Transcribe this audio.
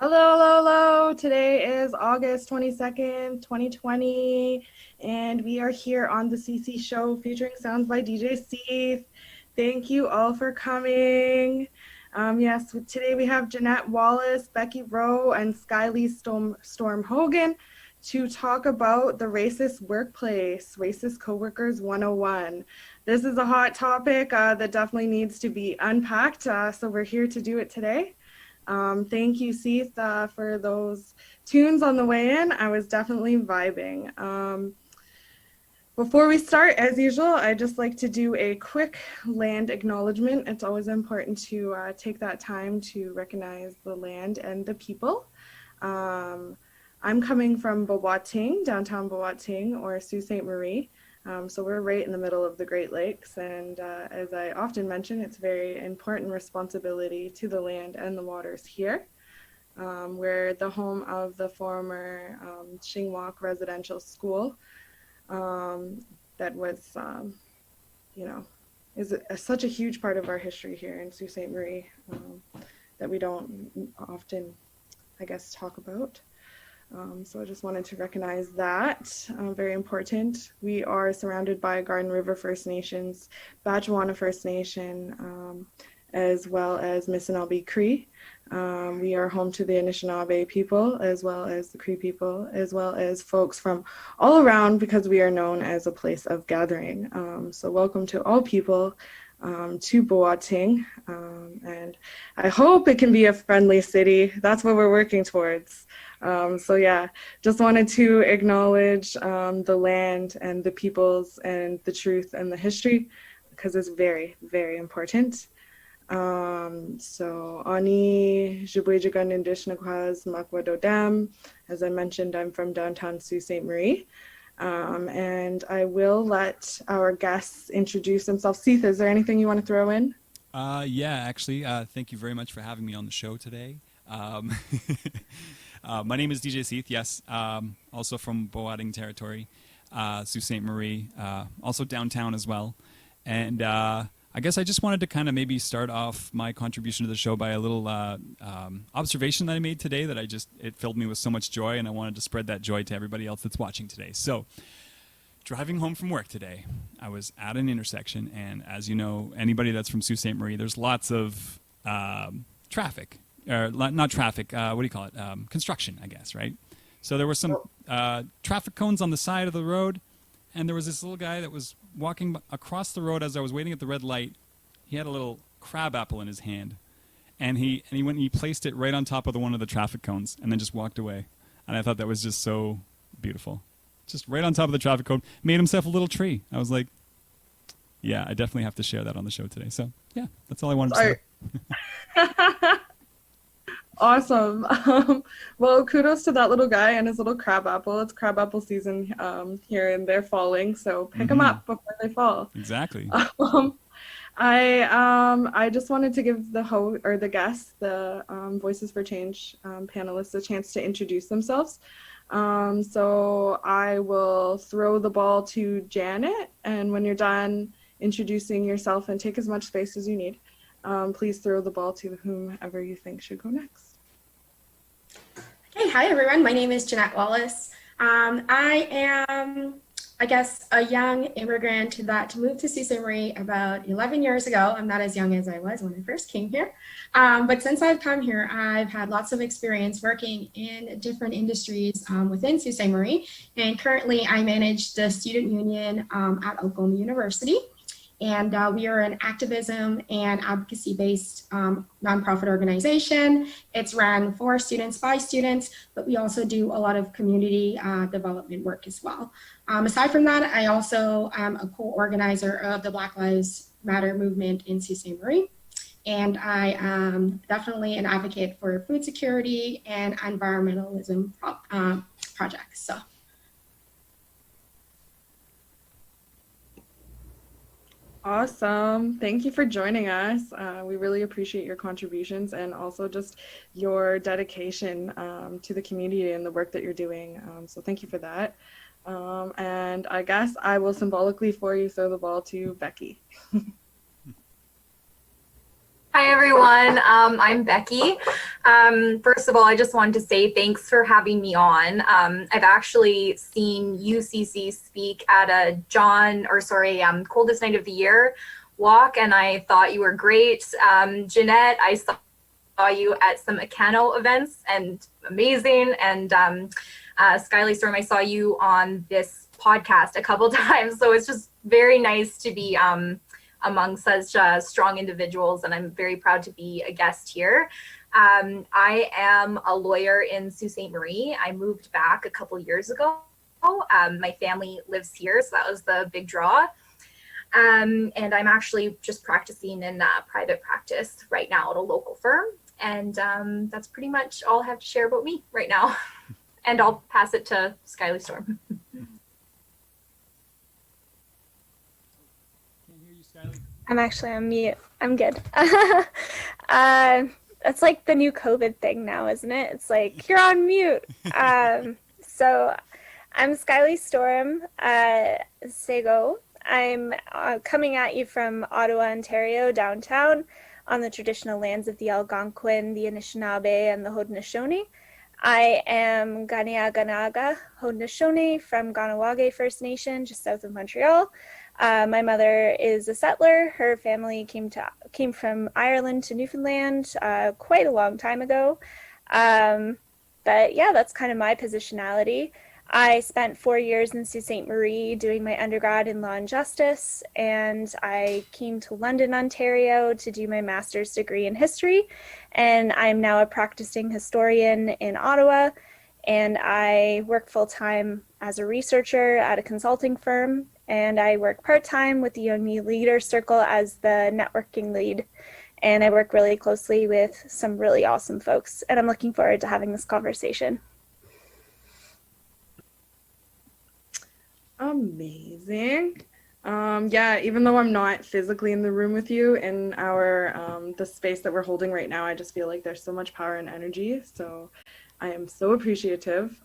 Hello, hello, hello. Today is August 22nd, 2020, and we are here on the CC Show featuring sounds by DJ Seith. Thank you all for coming. Yes, today we have Janette, Wallace, Becky, Rowe, and Skylee-Storm Hogan to talk about the racist workplace, racist coworkers 101. This is a hot topic that definitely needs to be unpacked, so we're here to do it today. Thank you, Seith, for those tunes on the way in. I was definitely vibing. Before we start, as usual, I just like to do a quick land acknowledgement. It's always important to take that time to recognize the land and the people. I'm coming from Boating, downtown Boating, or Sault Ste. Marie. So we're right in the middle of the Great Lakes, and as I often mention, it's a very important responsibility to the land and the waters here. We're the home of the former Shingwak Residential School that was, you know, such a huge part of our history here in Sault Ste. Marie that we don't often, I guess, talk about. So I just wanted to recognize that. Very important. We are surrounded by Garden River First Nations, Batchewana First Nation, as well as Missinaba Cree. We are home to the Anishinaabe people, as well as the Cree people, as well as folks from all around because we are known as a place of gathering. So welcome to all people to Boating. And I hope it can be a friendly city. That's what we're working towards. So yeah, just wanted to acknowledge the land and the peoples and the truth and the history because it's very, very important. So Ani Jibwejagan Indishnakwaz Makwadodam. As I mentioned, I'm from downtown Sault Ste. Marie. And I will let our guests introduce themselves. Seith, is there anything you want to throw in? Yeah, actually, thank you very much for having me on the show today. My name is DJ Seith, yes, also from Boating territory, Sault Ste. Marie, also downtown as well. And I guess I just wanted to kind of maybe start off my contribution to the show by a little observation that I made today that it filled me with so much joy, and I wanted to spread that joy to everybody else that's watching today. So, driving home from work today, I was at an intersection, and as you know, anybody that's from Sault Ste. Marie, there's lots of traffic. Or not traffic, what do you call it? Construction, I guess, right? So there were some traffic cones on the side of the road, and there was this little guy that was walking across the road as I was waiting at the red light. He had a little crab apple in his hand, and he went and he placed it right on top of one of the traffic cones, and then just walked away. And I thought that was just so beautiful. Just right on top of the traffic cone, made himself a little tree. I was like, yeah, I definitely have to share that on the show today. So yeah, that's all I wanted to say. Awesome. Well, kudos to that little guy and his little crab apple. It's crab apple season here, and they're falling, so pick them up before they fall. Exactly. Um, I just wanted to give the host or the guests, the Voices for Change panelists, a chance to introduce themselves. So I will throw the ball to Janet, and when you're done introducing yourself and take as much space as you need, please throw the ball to whomever you think should go next. Okay, hi everyone. My name is Janette Wallace. I am, I guess, a young immigrant that moved to Sault Ste. Marie about 11 years ago. I'm not as young as I was when I first came here. But since I've come here, I've had lots of experience working in different industries within Sault Ste. Marie. And currently I manage the student union at Oklahoma University. And we are an activism and advocacy-based nonprofit organization. It's run for students, by students, but we also do a lot of community development work as well. Aside from that, I also am a co-organizer of the Black Lives Matter movement in Sault Ste. Marie. And I am definitely an advocate for food security and environmentalism projects. So. Awesome. Thank you for joining us. We really appreciate your contributions and also just your dedication to the community and the work that you're doing. So thank you for that. And I guess I will symbolically for you throw the ball to Becky. Hi everyone, I'm Becky. First of all, I just wanted to say thanks for having me on. I've actually seen UCC speak at a Coldest Night of the Year walk, and I thought you were great. Janette, I saw you at some Acano events and amazing. And Skylee-Storm, I saw you on this podcast a couple times, so it's just very nice to be among such strong individuals, and I'm very proud to be a guest here. I am a lawyer in Sault Ste. Marie. I moved back a couple years ago. My family lives here, so that was the big draw. And I'm actually just practicing in private practice right now at a local firm. And that's pretty much all I have to share about me right now. And I'll pass it to Skylee-Storm. I'm actually on mute. I'm good. That's like the new COVID thing now, isn't it? It's like, you're on mute. So I'm Skylee-Storm, Sego. I'm coming at you from Ottawa, Ontario, downtown, on the traditional lands of the Algonquin, the Anishinaabe, and the Haudenosaunee. I am Ganeaganaga Haudenosaunee from Ganawage First Nation, just south of Montreal. My mother is a settler. Her family came from Ireland to Newfoundland quite a long time ago. But yeah, that's kind of my positionality. I spent 4 years in Sault Ste. Marie doing my undergrad in law and justice, and I came to London, Ontario to do my master's degree in history. And I'm now a practicing historian in Ottawa, and I work full-time as a researcher at a consulting firm, and I work part-time with the Young Leader Circle as the networking lead. And I work really closely with some really awesome folks, and I'm looking forward to having this conversation. Amazing. Yeah, even though I'm not physically in the room with you in our the space that we're holding right now, I just feel like there's so much power and energy. So I am so appreciative.